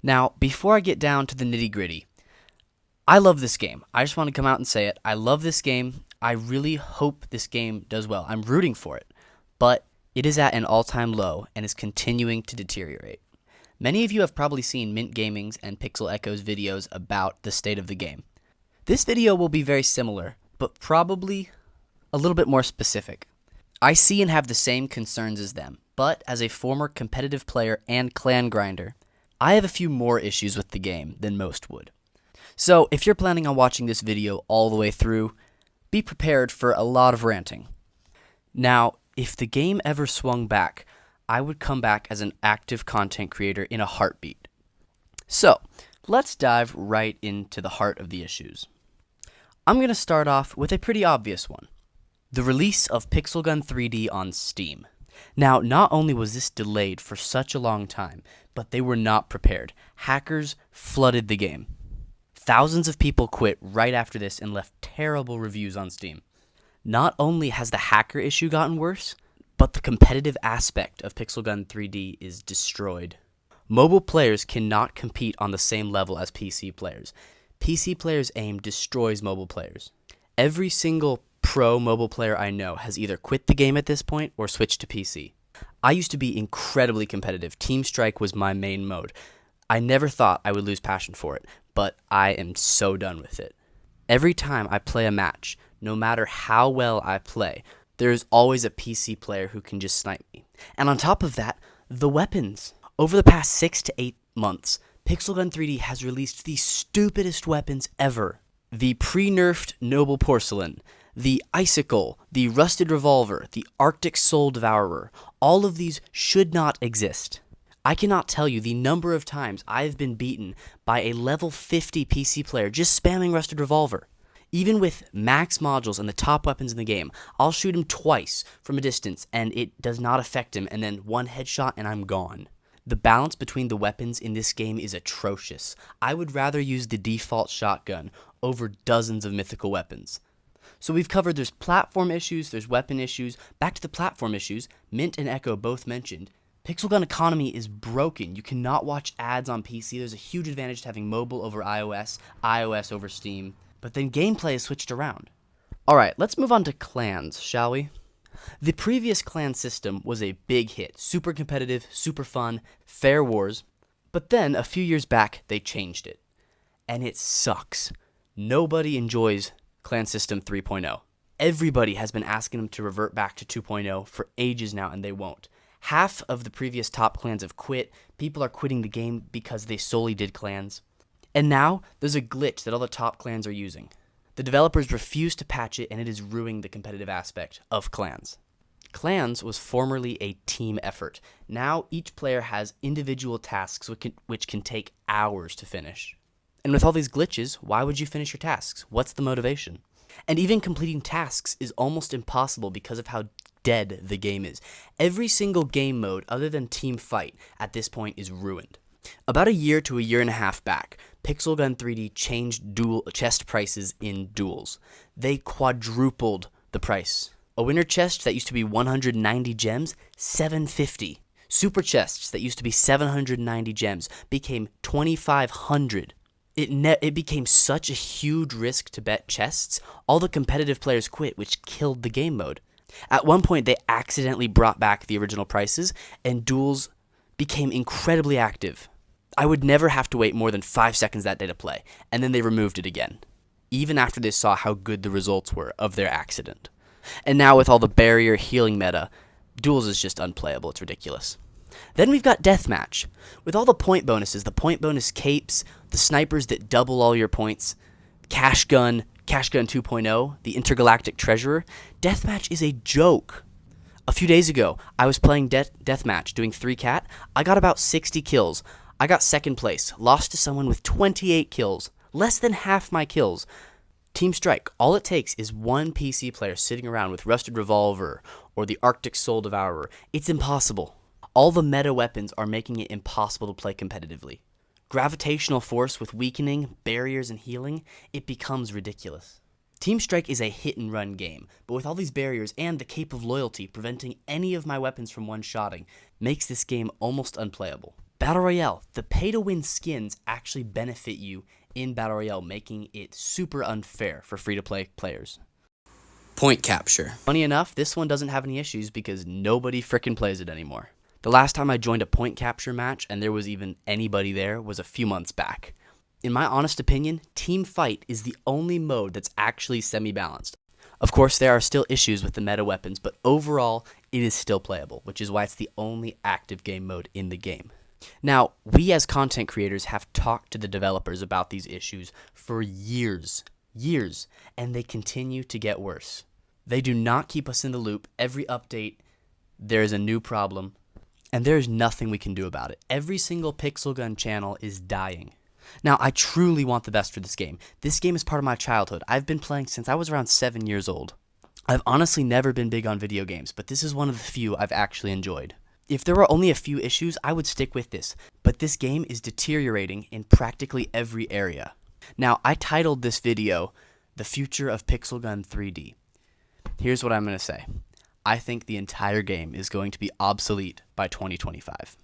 Now, before I get down to the nitty-gritty, I love this game. I just want to come out and say it. I love this game. I really hope this game does well. I'm rooting for it, but it is at an all-time low and is continuing to deteriorate. Many of you have probably seen Mint Gaming's and Pixel Echo's videos about the state of the game. This video will be very similar, but probably a little bit more specific. I see and have the same concerns as them, but as a former competitive player and clan grinder, I have a few more issues with the game than most would. So if you're planning on watching this video all the way through, be prepared for a lot of ranting. Now, if the game ever swung back, I would come back as an active content creator in a heartbeat. So, let's dive right into the heart of the issues. I'm going to start off with a pretty obvious one. The release of Pixel Gun 3D on Steam. Now, not only was this delayed for such a long time, but they were not prepared. Hackers flooded the game. Thousands of people quit right after this and left terrible reviews on Steam. Not only has the hacker issue gotten worse, but the competitive aspect of Pixel Gun 3D is destroyed. Mobile players cannot compete on the same level as PC players. PC players' aim destroys mobile players. Every single pro mobile player I know has either quit the game at this point or switched to PC. I used to be incredibly competitive. Team Strike was my main mode. I never thought I would lose passion for it, but I am so done with it. Every time I play a match, no matter how well I play, there is always a PC player who can just snipe me. And on top of that, the weapons. Over the past 6 to 8 months, Pixel Gun 3D has released the stupidest weapons ever. The pre-nerfed Noble Porcelain, the Icicle, the Rusted Revolver, the Arctic Soul Devourer. All of these should not exist. I cannot tell you the number of times I've been beaten by a level 50 PC player just spamming Rusted Revolver. Even with max modules and the top weapons in the game, I'll shoot him twice from a distance and it does not affect him, and then one headshot and I'm gone. The balance between the weapons in this game is atrocious. I would rather use the default shotgun over dozens of mythical weapons. So we've covered there's platform issues, there's weapon issues. Back to the platform issues, Mint and Echo both mentioned. Pixel Gun economy is broken. You cannot watch ads on PC. There's a huge advantage to having mobile over iOS, iOS over Steam. But then gameplay is switched around. Alright, let's move on to clans, shall we? The previous clan system was a big hit. Super competitive, super fun, fair wars. But then, a few years back, they changed it. And it sucks. Nobody enjoys Clan System 3.0. Everybody has been asking them to revert back to 2.0 for ages now, and they won't. Half of the previous top clans have quit. People are quitting the game because they solely did clans. And now, there's a glitch that all the top clans are using. The developers refuse to patch it, and it is ruining the competitive aspect of clans. Clans was formerly a team effort. Now, each player has individual tasks which can take hours to finish. And with all these glitches, why would you finish your tasks? What's the motivation? And even completing tasks is almost impossible because of how dead the game is. Every single game mode other than Team Fight at this point is ruined. About a year to a year and a half back, Pixel Gun 3D changed dual chest prices in duels. They quadrupled the price. A winner chest that used to be 190 gems, 750. Super chests that used to be 790 gems became 2,500. It became such a huge risk to bet chests, all the competitive players quit, which killed the game mode. At one point, they accidentally brought back the original prices, and duels became incredibly active. I would never have to wait more than 5 seconds that day to play, and then they removed it again, even after they saw how good the results were of their accident. And now with all the barrier healing meta, duels is just unplayable. It's ridiculous. Then we've got Deathmatch. With all the point bonuses, the point bonus capes, the snipers that double all your points, Cash Gun 2.0, the Intergalactic Treasurer, Deathmatch is a joke. A few days ago, I was playing Deathmatch, doing 3-cat. I got about 60 kills. I got second place, lost to someone with 28 kills, less than half my kills. Team Strike, all it takes is one PC player sitting around with Rusted Revolver or the Arctic Soul Devourer. It's impossible. All the meta weapons are making it impossible to play competitively. Gravitational force with weakening, barriers, and healing, it becomes ridiculous. Team Strike is a hit-and-run game, but with all these barriers and the cape of loyalty preventing any of my weapons from one-shotting, makes this game almost unplayable. Battle Royale, the pay-to-win skins actually benefit you in Battle Royale, making it super unfair for free-to-play players. Point capture. Funny enough, this one doesn't have any issues because nobody frickin' plays it anymore. The last time I joined a point capture match and there was even anybody there was a few months back. In my honest opinion, Team Fight is the only mode that's actually semi-balanced. Of course, there are still issues with the meta weapons, but overall, it is still playable, which is why it's the only active game mode in the game. Now, we as content creators have talked to the developers about these issues for years, and they continue to get worse. They do not keep us in the loop. Every update, there is a new problem, and there is nothing we can do about it. Every single Pixel Gun channel is dying. Now, I truly want the best for this game. This game is part of my childhood. I've been playing since I was around 7 years old. I've honestly never been big on video games, but this is one of the few I've actually enjoyed. If there were only a few issues, I would stick with this, but this game is deteriorating in practically every area. Now, I titled this video, The Future of Pixel Gun 3D. Here's what I'm going to say. I think the entire game is going to be obsolete by 2025.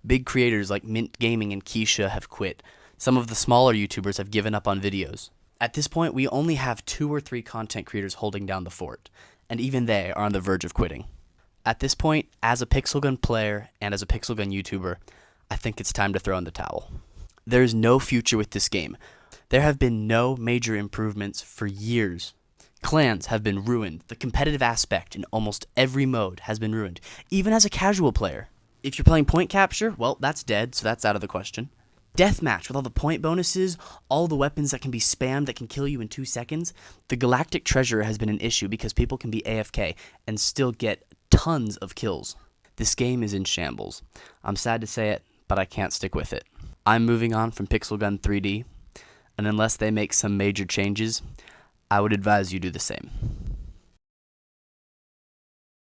Big creators like Mint Gaming and Keisha have quit. Some of the smaller YouTubers have given up on videos. At this point, we only have 2 or 3 content creators holding down the fort, and even they are on the verge of quitting. At this point, as a Pixel Gun player and as a Pixel Gun YouTuber, I think it's time to throw in the towel. There is no future with this game. There have been no major improvements for years. Clans have been ruined. The competitive aspect in almost every mode has been ruined, even as a casual player. If you're playing point capture, well, that's dead, so that's out of the question. Deathmatch with all the point bonuses, all the weapons that can be spammed that can kill you in 2 seconds. The Galactic Treasure has been an issue because people can be AFK and still get tons of kills. This game is in shambles. I'm sad to say it, but I can't stick with it. I'm moving on from Pixel Gun 3D, and unless they make some major changes, I would advise you do the same.